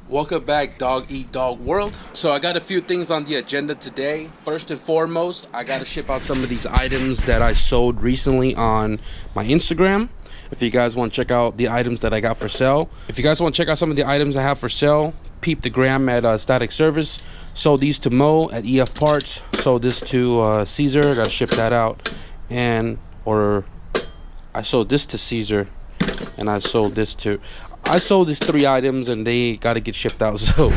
Welcome back, Dog Eat Dog World. So I got a few things on the agenda today. First and foremost, I got to ship out some of these items that I sold recently on my Instagram. If you guys want to check out the items that I got for sale. If you guys want to check out some of the items I have for sale, peep the gram at Static Service. Sold these to Mo at EF Parts. Sold this to Caesar. Got to ship that out. I sold this to Caesar. And I sold this to... I sold these 3 items and they got to get shipped out. So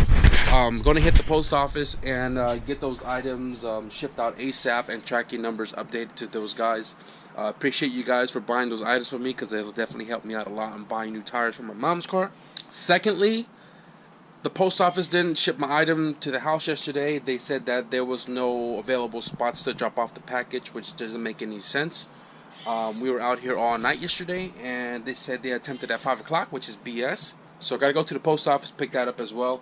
I'm going to hit the post office and get those items shipped out ASAP and tracking numbers updated to those guys. Appreciate you guys for buying those items for me, because it'll definitely help me out a lot on buying new tires for my mom's car. Secondly, the post office didn't ship my item to the house yesterday. They said that there was no available spots to drop off the package, which doesn't make any sense. We were out here all night yesterday, and they said they attempted at 5 o'clock, which is BS. So I got to go to the post office, pick that up as well.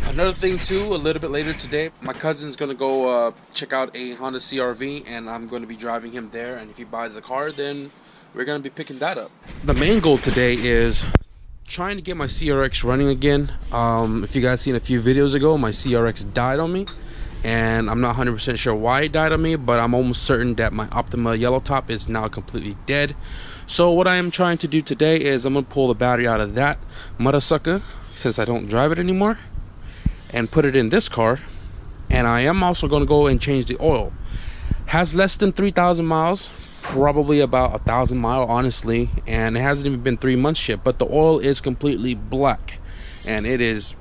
Another thing too, a little bit later today, my cousin's going to go check out a Honda CRV, and I'm going to be driving him there. And if he buys a car, then we're going to be picking that up. The main goal today is trying to get my CRX running again. If you guys seen a few videos ago, my CRX died on me. And I'm not 100% sure why it died on me, but I'm almost certain that my Optima yellow top is now completely dead. So what I am trying to do today is I'm going to pull the battery out of that mother sucker, since I don't drive it anymore, and put it in this car. And I am also going to go and change the oil. Has less than 3,000 miles, probably about 1,000 miles honestly, and it hasn't even been 3 months yet, but the oil is completely black, and it is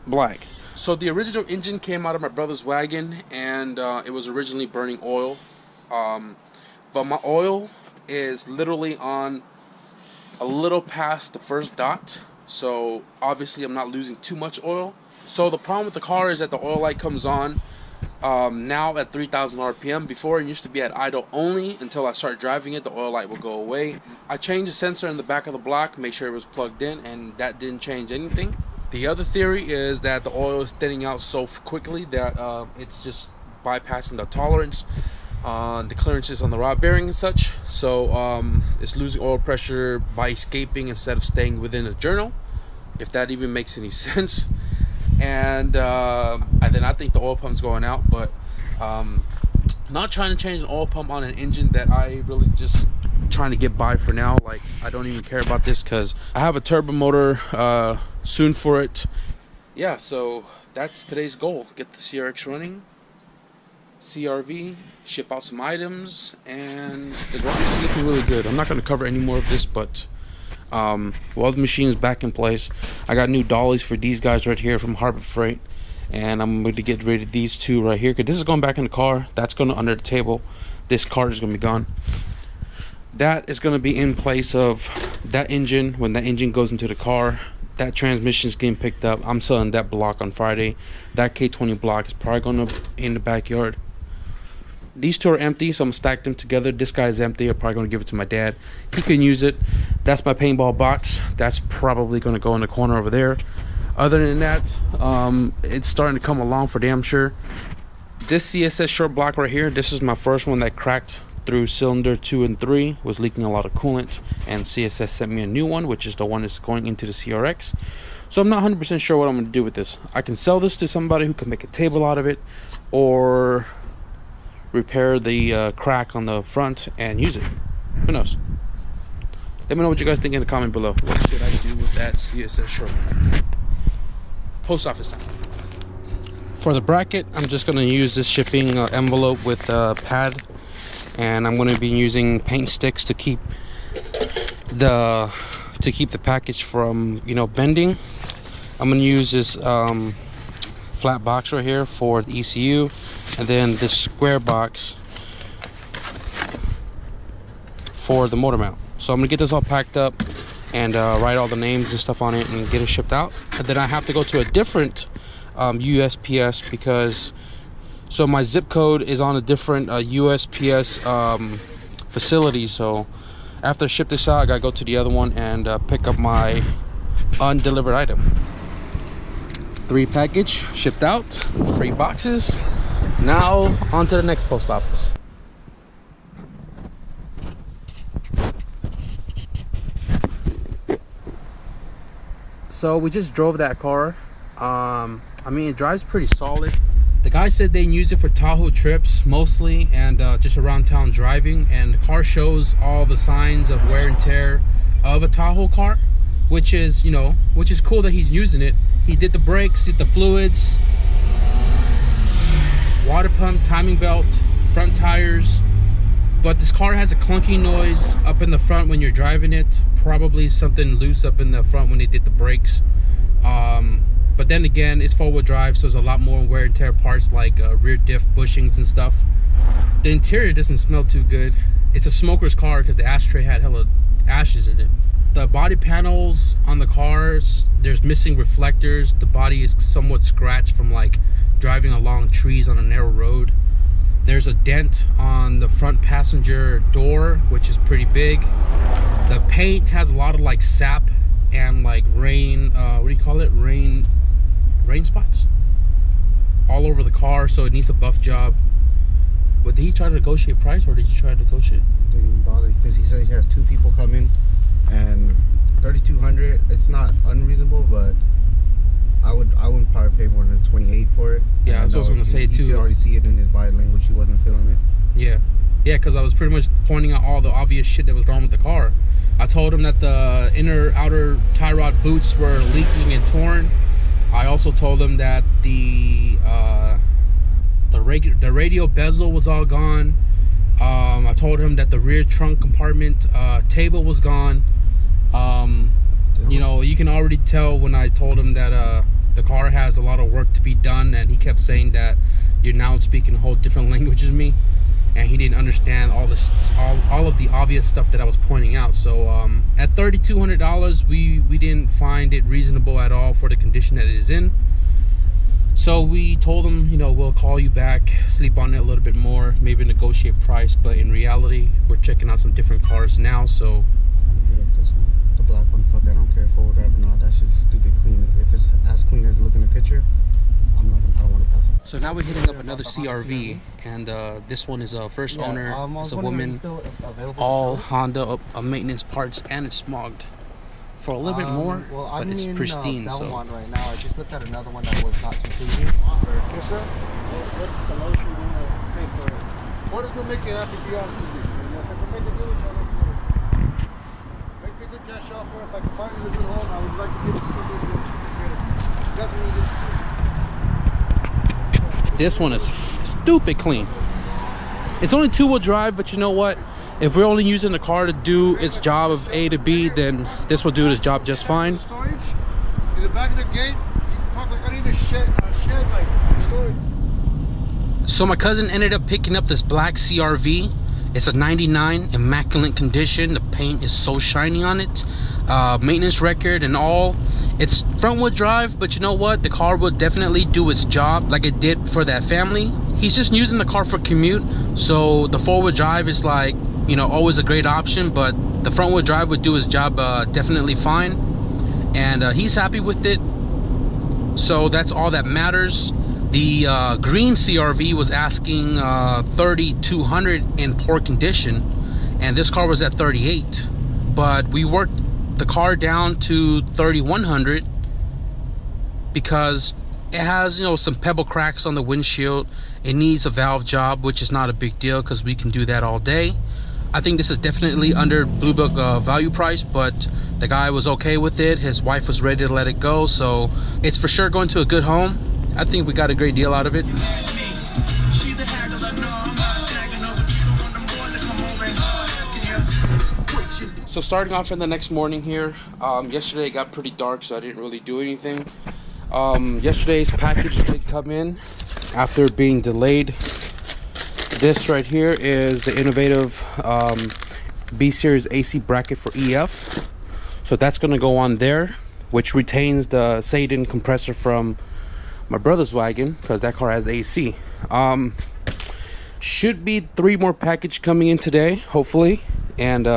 black. So the original engine came out of my brother's wagon, and it was originally burning oil, but my oil is literally on a little past the first dot, so obviously I'm not losing too much oil. So the problem with the car is that the oil light comes on now at 3,000 RPM. Before, it used to be at idle only. Until I start driving it, the oil light will go away. I changed the sensor in the back of the block, make sure it was plugged in, and that didn't change anything. The other theory is that the oil is thinning out so quickly that it's just bypassing the tolerance, the clearances on the rod bearing and such. So it's losing oil pressure by escaping instead of staying within the journal, if that even makes any sense. And then I think the oil pump's going out, but not trying to change an oil pump on an engine that I really just trying to get by for now. Like, I don't even care about this because I have a turbo motor soon for it. Yeah, so that's today's goal: get the CRX running, CRV, ship out some items, and the grind is looking really good. I'm not going to cover any more of this, but while the machine is back in place, I got new dollies for these guys right here from Harbor Freight, and I'm going to get rid of these 2 right here, because this is going back in the car. That's going under the table. This card is going to be gone. That is going to be in place of that engine. When that engine goes into the car, that transmission is getting picked up. I'm selling that block on Friday. That K20 block is probably going to be in the backyard. These 2 are empty, so I'm going to stack them together. This guy is empty. I'm probably going to give it to my dad. He can use it. That's my paintball box. That's probably going to go in the corner over there. Other than that, it's starting to come along for damn sure. This CSS short block right here, this is my first one that cracked through cylinder 2 and 3, was leaking a lot of coolant, and CSS sent me a new one, which is the one that's going into the CRX. So I'm not 100% sure what I'm going to do with this. I can sell this to somebody who can make a table out of it, or repair the crack on the front and use it. Who knows? Let me know what you guys think in the comment below. What should I do with that CSS short block? Post office time. For the bracket, I'm just going to use this shipping envelope with a pad, and I'm going to be using paint sticks to keep the package from, you know, bending. I'm going to use this flat box right here for the ECU, and then this square box for the motor mount. So I'm going to get this all packed up and write all the names and stuff on it and get it shipped out. And then I have to go to a different USPS, because so my zip code is on a different USPS facility. So after I ship this out, I gotta go to the other one and pick up my undelivered item. 3 package shipped out, 3 boxes. Now on to the next post office. So we just drove that car. I mean, it drives pretty solid. The guy said they use it for Tahoe trips mostly, and just around town driving, and the car shows all the signs of wear and tear of a Tahoe car, which is, you know, which is cool that he's using it. He did the brakes, did the fluids, water pump, timing belt, front tires. But this car has a clunky noise up in the front when you're driving it. Probably something loose up in the front when they did the brakes. But then again, it's four-wheel drive, so there's a lot more wear and tear parts like rear diff bushings and stuff. The interior doesn't smell too good. It's a smoker's car because the ashtray had hella ashes in it. The body panels on the cars, there's missing reflectors. The body is somewhat scratched from like driving along trees on a narrow road. There's a dent on the front passenger door, which is pretty big. The paint has a lot of like sap and like rain, what do you call it? Rain spots all over the car, so it needs a buff job. But did he try to negotiate price, or did you try to negotiate? Didn't even bother, because he said he has 2 people coming, and $3,200. It's not unreasonable, but I wouldn't probably pay more than $28 for it. Yeah, I was also gonna say too. You could already see it in his body language. He wasn't feeling it. Yeah, because I was pretty much pointing out all the obvious shit that was wrong with the car. I told him that the outer tie rod boots were leaking and torn. I also told him that the radio bezel was all gone. I told him that the rear trunk compartment table was gone. You know, you can already tell when I told him that the car has a lot of work to be done, and he kept saying that you're now speaking a whole different language than me, and he didn't understand all of the obvious stuff that I was pointing out. So at $3,200, we didn't find it reasonable at all for the condition that it is in. So we told him, you know, we'll call you back, sleep on it a little bit more, maybe negotiate price. But in reality, we're checking out some different cars now. So I'm gonna get up this one, the black one. Fuck, I don't care if four-wheel drive or not. That's just stupid clean. If it's as clean as it look in the picture, I don't want to pass it. So now we're hitting up another CRV, and this one is a first owner. It's a woman. All Honda maintenance parts, and it's smogged for a little bit more, well, but it's pristine. So one right now, I just looked at another one that was not too clean. Yes, sir. What's the lowest you're gonna pay for it? What is gonna make you happy? Be honest with you. If I can make a deal, I'll make me a good cash offer. If I can find you a good home, I would like to give it to somebody who can get it. That's what it is. this one is stupid clean. It's only 2-wheel drive, but you know what? If we're only using the car to do its job of A to B, then this will do its job just fine. Storage in the back of the gate. You can park like I need a shed like storage. So my cousin ended up picking up this black CRV. It's a 99, immaculate condition. The paint is so shiny on it. Maintenance record and all. It's front-wheel drive, but you know what? The car will definitely do its job like it did for that family. He's just using the car for commute, so the 4-wheel drive is like, you know, always a great option, but the front-wheel drive would do his job definitely fine, and he's happy with it, so that's all that matters. The green CRV was asking $3,200 in poor condition, and this car was at $3,800, but we worked the car down to $3,100 because it has, you know, some pebble cracks on the windshield. It needs a valve job, which is not a big deal because we can do that all day. I think this is definitely under Blue Book value price, but the guy was okay with it. His wife was ready to let it go, so it's for sure going to a good home. I think we got a great deal out of it. So starting off in the next morning here, yesterday it got pretty dark, so I didn't really do anything. Yesterday's package did come in after being delayed. This right here is the innovative B series AC bracket for EF. So that's going to go on there, which retains the Satan compressor from my brother's wagon because that car has AC. Should be 3 more packages coming in today, hopefully. And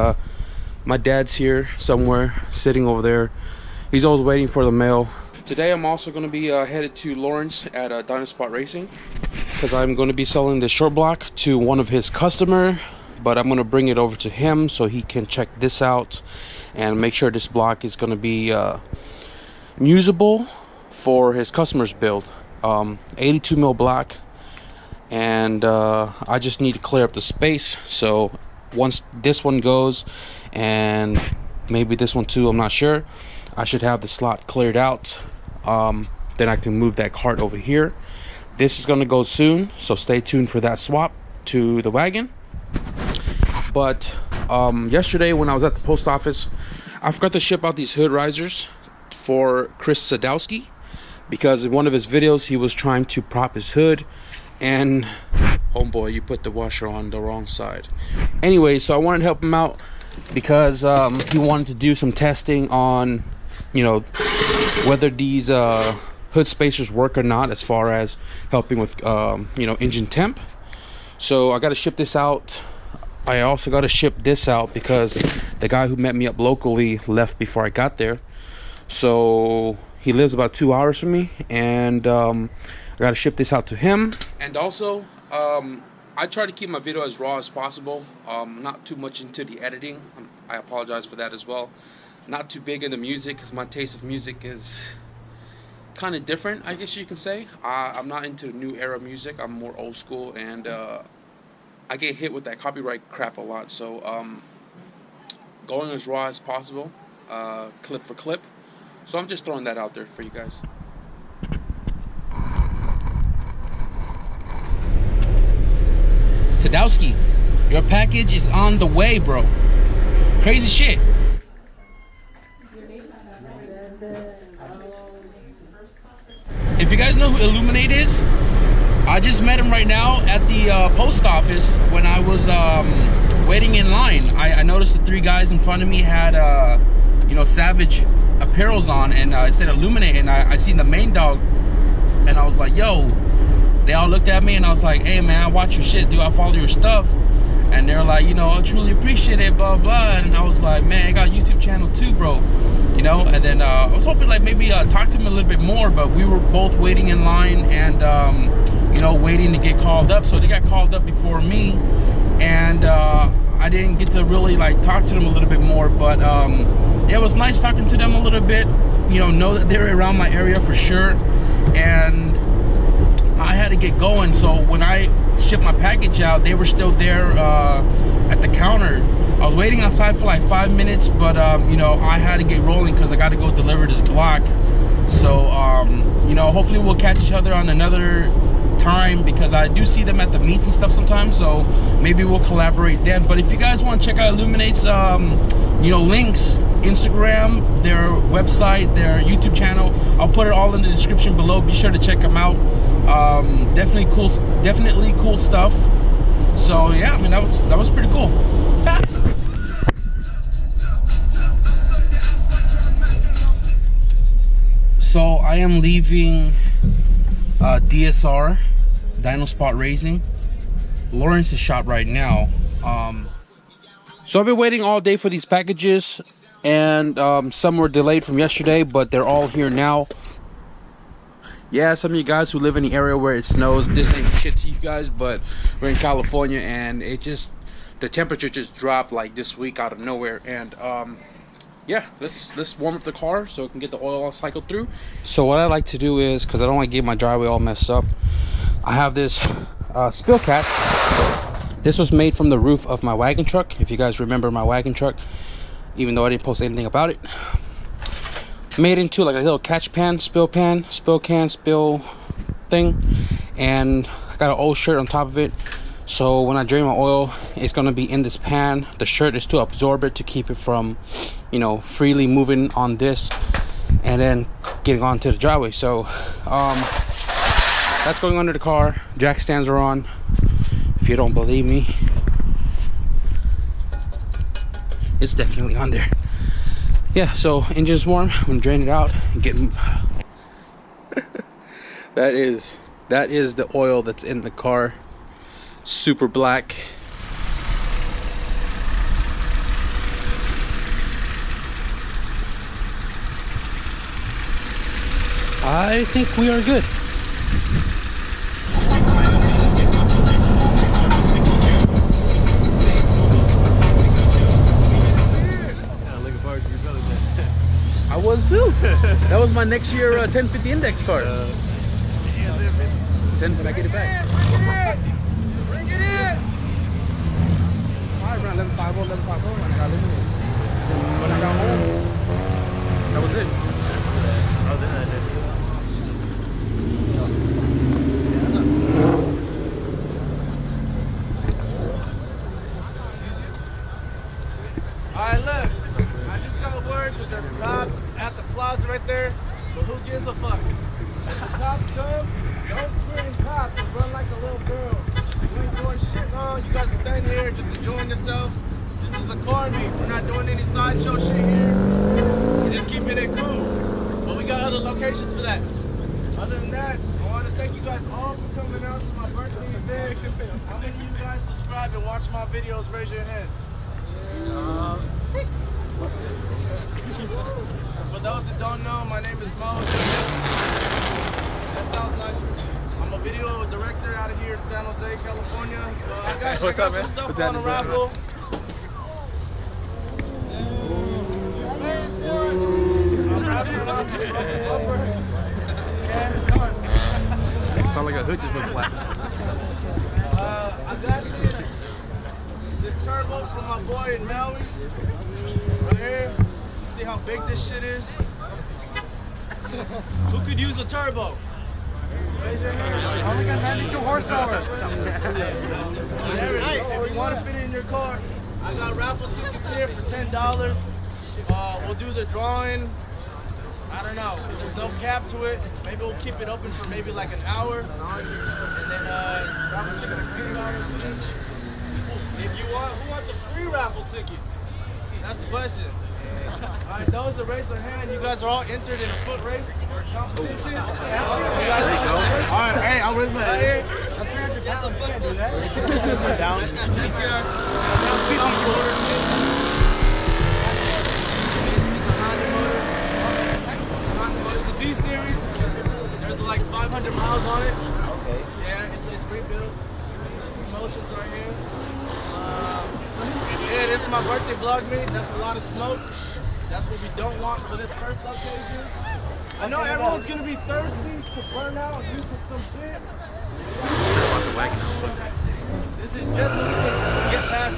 my dad's here somewhere, sitting over there. He's always waiting for the mail. Today I'm also going to be headed to Lawrence at Dinospot Racing because I'm going to be selling the short block to one of his customer, but I'm going to bring it over to him so he can check this out and make sure this block is going to be usable for his customer's build. 82 mil black, and I just need to clear up the space. So once this one goes, and maybe this one too, I'm not sure, I should have the slot cleared out. Then I can move that cart over here. This is going to go soon, so stay tuned for that swap to the wagon. But yesterday when I was at the post office, I forgot to ship out these hood risers for Chris Sadowski, because in one of his videos he was trying to prop his hood, and homeboy, you put the washer on the wrong side. Anyway, so I wanted to help him out because he wanted to do some testing on, you know, whether these hood spacers work or not, as far as helping with you know, engine temp. So I got to ship this out. I also got to ship this out because the guy who met me up locally left before I got there. So he lives about 2 hours from me, and I got to ship this out to him. And also, I try to keep my video as raw as possible. Not too much into the editing. I apologize for that as well. Not too big into music, because my taste of music is kind of different, I guess you can say. I'm not into new era music. I'm more old school, and I get hit with that copyright crap a lot. So going as raw as possible, clip for clip. So I'm just throwing that out there for you guys. Sadowski, your package is on the way, bro. Crazy shit. If you guys know who Illuminate is, I just met him right now at the post office when I was waiting in line. I noticed the 3 guys in front of me had you know, Savage apparels on, and I said Illuminate, and I seen the main dog, and I was like, yo. They all looked at me, and I was like, hey man, I watch your shit, dude, I follow your stuff. And they're like, you know, I truly appreciate it, blah blah. And I was like, man, I got a YouTube channel too, bro, you know. And then I was hoping like maybe talk to him a little bit more, but we were both waiting in line, and you know, waiting to get called up. So they got called up before me, and I didn't get to really like talk to them a little bit more. But yeah, it was nice talking to them a little bit, you know that they're around my area for sure. And I had to get going, so when I shipped my package out, they were still there at the counter. I was waiting outside for like 5 minutes, but you know, I had to get rolling because I got to go deliver this block. So you know, hopefully we'll catch each other on another time, because I do see them at the meets and stuff sometimes, so maybe we'll collaborate then. But if you guys want to check out Illuminate's you know, links, Instagram, their website, their YouTube channel, I'll put it all in the description below. Be sure to check them out. Definitely cool stuff. So yeah, I mean, that was pretty cool. So I am leaving DSR, Dino Spot Racing, Lawrence's shop right now. So I've been waiting all day for these packages, and some were delayed from yesterday, but they're all here now. Yeah, some of you guys who live in the area where it snows, this ain't shit to you guys, but we're in California, and the temperature just dropped like this week out of nowhere. And yeah, let's warm up the car so it can get the oil all cycled through. So what I like to do is, because I don't want to get my driveway all messed up, I have this Spill Cats. This was made from the roof of my wagon truck. If you guys remember my wagon truck, even though I didn't post anything about it, made into like a little catch pan, spill can, spill thing. And I got an old shirt on top of it, so when I drain my oil, it's going to be in this pan. The shirt is to absorb it, to keep it from, you know, freely moving on this and then getting onto the driveway. So that's going under the car. Jack stands are on, if you don't believe me. It's definitely on there. Yeah, so engine's warm. I'm gonna drain it out and get that is the oil that's in the car. Super black. I think we are good. I was too. That was my next year 1050 index card. 10, can I get it back? Bring it in! I ran 11.50, 11.50 when I got eliminated. When I got home, that was it. Alright, look. I just got word that there's cops at the plaza right there, but who gives a fuck? If the cops come, don't scream cops and run like a little girl. You ain't doing shit wrong. You guys stand here just enjoying yourselves. This is a car meet. We're not doing any sideshow shit here. We're just keeping it cool. But we got other locations for that. Other than that, I want to thank you guys all for coming out to my birthday event. How many of you guys subscribe and watch my videos? Raise your hand. For those that don't know, my name is Mo. That sounds nice. I'm a video director out of here in San Jose, California. I got some stuff on the raffle. Sound like a hood just went flat. I got this turbo from my boy in Maui. Right here. See how big this shit is? Who could use a turbo? Raise your hand. I only got 92 horsepower. If you want to fit it in your car, I got raffle tickets here for $10. We'll do the drawing. I don't know. There's no cap to it. Maybe we'll keep it open for maybe like an hour. And then raffle ticket for $3 each. If you want, who wants a free raffle ticket? That's the question. Alright, those that raise their hand, you guys are all entered in a foot race or competition. Alright, hey, I'll raise my hand. That's a foot race. Down. The D series, there's like 500 miles on it. Okay. Yeah, it's rebuilt. Emotions right here. Yeah, this is my birthday vlog meet. That's a lot of smoke. That's what we don't want for this first location. I know everyone's gonna be thirsty to burn out and do some shit. This is just so we can get past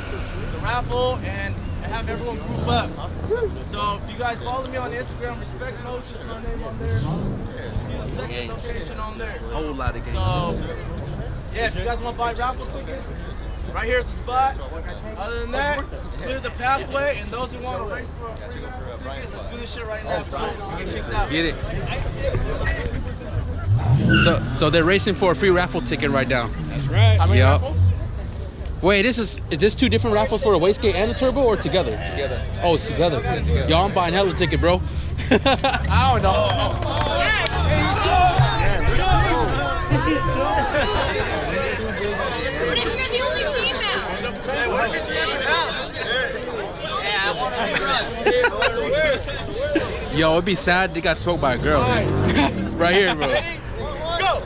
the raffle and have everyone group up. So if you guys follow me on Instagram, Respect Motion, my name on there. Second location on there. Whole lot of games. So yeah, if you guys want to buy raffle tickets, right here's the spot. Other than that, clear the pathway, and those who want to race for a free raffle ticket, let's do this shit right now. We get kicked out. Get it. So they're racing for a free raffle ticket right now. That's right. How many raffles? Wait, is this two different raffles for a wastegate and a turbo, or together? Together. Oh, it's together. Yo, I'm buying hella ticket, bro. I don't know. What if you're the only female? Yo, it'd be sad they got smoked by a girl. Right here, bro. Go!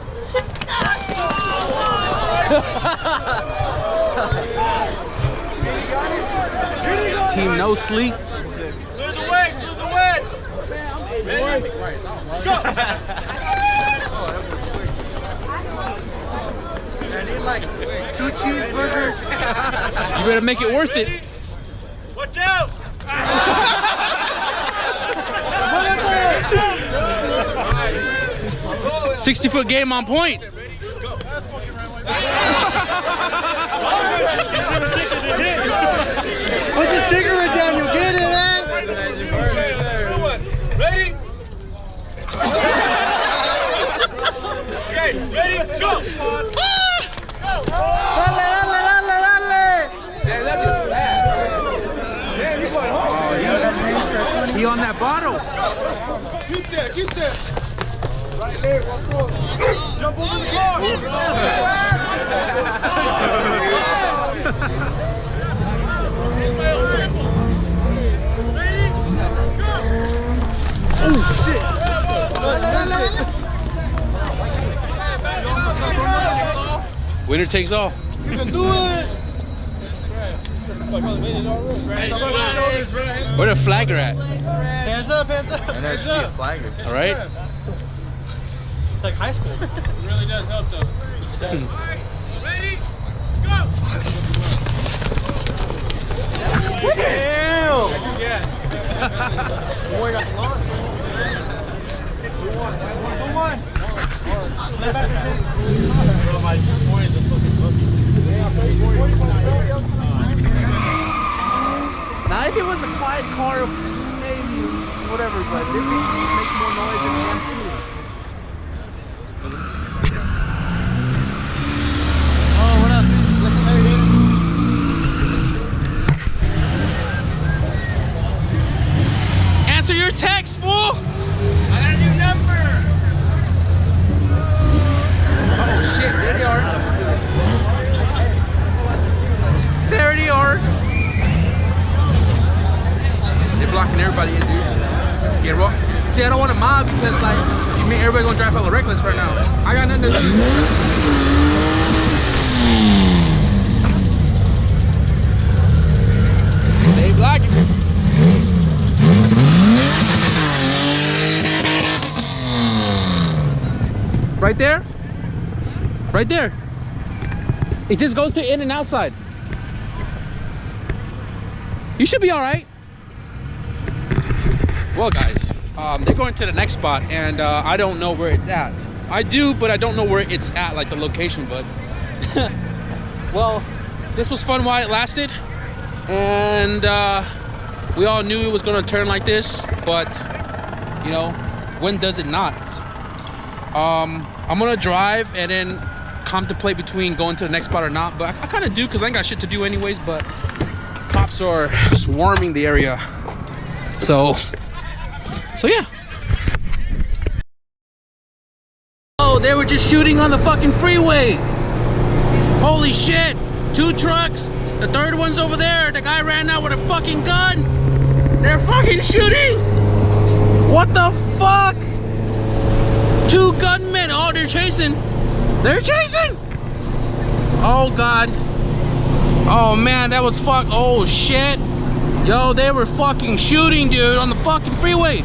Team No Sleep. Clear the way, clear the way! Ready? Go! I need like 2 cheeseburgers. You better make it worth it. Watch out! 60-foot game on point. Go! Put the cigarette down, you'll get it, man. Ready? Okay, ready? Go! Dale, dale, dale, dale. He on that bottle. Keep there, keep there. Right there, one more. Jump over the car. Ready? Go! Oh shit! Winner takes all. You can do it. Where the flagger at? Hands up, hands up. And that should be a flagger. All right. It's like high school. It really does help though. Ready? Go! Damn! Yes. Boy got the launch. Who won? Bro, my 240s are fucking lucky. Now, if it was a quiet car, maybe whatever, but this just makes more noise than one shooting. Oh, what else? Answer your text, fool! I got a new number. Oh shit, there they are. There they are. They're blocking everybody in, dude. Yeah, bro. See, I don't want to mob because, like, you mean everybody gonna drive hella reckless right now. I got nothing to do. They blocking. Right there? Right there. It just goes to in and outside. You should be all right. Well, guys, they're going to the next spot, and I don't know where it's at. I do, but I don't know where it's at, like the location, but well, this was fun while it lasted, and we all knew it was going to turn like this, but you know, when does it not? I'm gonna drive and then contemplate between going to the next spot or not, but I kind of do because I ain't got shit to do anyways, but cops are swarming the area, so yeah. Oh, they were just shooting on the fucking freeway. Holy shit, 2 trucks, the third one's over there, the guy ran out with a fucking gun. They're fucking shooting. What the fuck? 2 gunmen. Oh, they're chasing. They're chasing. Oh god. Oh man, that was fuck. Oh shit. Yo, they were fucking shooting, dude, on the fucking freeway.